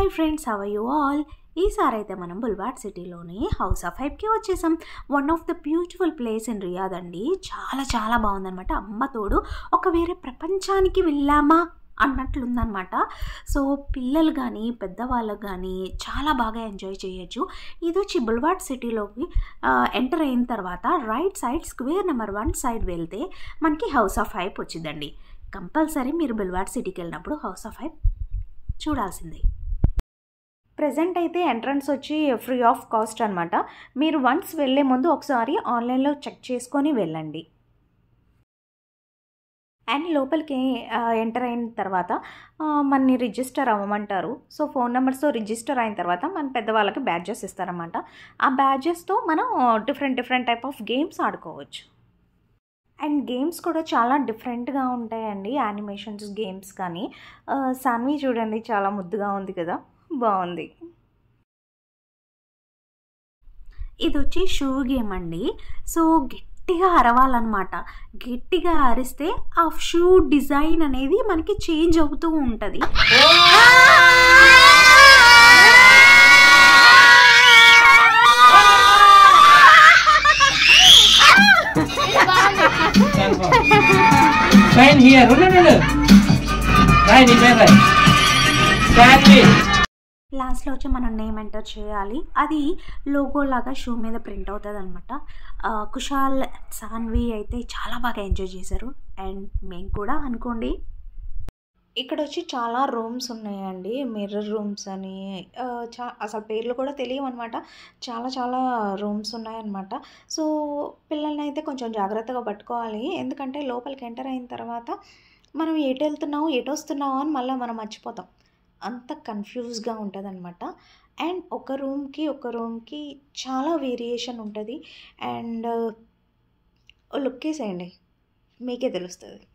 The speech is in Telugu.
Hi friends, how are you all? ఈసారి అయితే మనం బుల్వార్డ్ సిటీలోని హౌస్ ఆఫ్ హైప్కి వచ్చేసాం. One of the beautiful place in Riyadh అండి. చాలా చాలా బాగుందనమాట. అమ్మ తోడు ఒక వేరే ప్రపంచానికి వెళ్ళామా అన్నట్లుందనమాట. సో పిల్లలు కానీ పెద్దవాళ్ళకు కానీ చాలా బాగా ఎంజాయ్ చేయొచ్చు. ఇది వచ్చి బుల్వార్డ్ సిటీలోకి ఎంటర్ అయిన తర్వాత right side square number 1 side వెళ్తే మనకి హౌస్ ఆఫ్ హైప్ వచ్చిందండి. కంపల్సరీ మీరు బుల్వార్డ్ సిటీకి వెళ్ళినప్పుడు హౌస్ ఆఫ్ హైప్ చూడాల్సిందే. ప్రెజెంట్ అయితే ఎంట్రన్స్ వచ్చి ఫ్రీ ఆఫ్ కాస్ట్ అనమాట. మీరు వన్స్ వెళ్ళే ముందు ఒకసారి ఆన్లైన్లో చెక్ చేసుకొని వెళ్ళండి. అండ్ లోపలికి ఎంటర్ అయిన తర్వాత మనని రిజిస్టర్ అవ్వమంటారు. సో ఫోన్ నెంబర్స్తో రిజిస్టర్ అయిన తర్వాత మన పెద్దవాళ్ళకి బ్యాడ్జెస్ ఇస్తారన్నమాట. ఆ బ్యాడ్జెస్తో మనం డిఫరెంట్ టైప్ ఆఫ్ గేమ్స్ ఆడుకోవచ్చు. అండ్ గేమ్స్ కూడా చాలా డిఫరెంట్గా ఉంటాయండి. యానిమేషన్స్ గేమ్స్ కానీ సాన్వి చూడండి, చాలా ముద్దుగా ఉంది కదా, బాగుంది. ఇది వచ్చి షూ గేమ్ అండి. సో గట్టిగా అరవాలన్నమాట. గట్టిగా అరిస్తే ఆ షూ డిజైన్ అనేది మనకి చేంజ్ అవుతూ ఉంటుంది. లాస్ట్లో వచ్చి మనం నేమ్ ఎంటర్ చేయాలి. అది లోగో లాగా షూ మీద ప్రింట్ అవుతుంది అనమాట. కుషాల్, సాన్వి అయితే చాలా బాగా ఎంజాయ్ చేశారు. అండ్ మేము కూడా అనుకోండి. ఇక్కడ వచ్చి చాలా రూమ్స్ ఉన్నాయండి. మిర్రర్ రూమ్స్ అని అసలు పేర్లు కూడా తెలియవు అనమాట. చాలా చాలా రూమ్స్ ఉన్నాయన్నమాట. సో పిల్లల్ని అయితే కొంచెం జాగ్రత్తగా పట్టుకోవాలి. ఎందుకంటే లోపలికి ఎంటర్ అయిన తర్వాత మనం ఎటు వెళ్తున్నాము ఎటు వస్తున్నాము అని మళ్ళీ మనం మర్చిపోతాం. అంత కన్ఫ్యూజ్గా ఉంటుంది అనమాట. అండ్ ఒక రూమ్కి చాలా వేరియేషన్ ఉంటుంది. అండ్ లుక్ వేసేయండి, మీకే తెలుస్తుంది.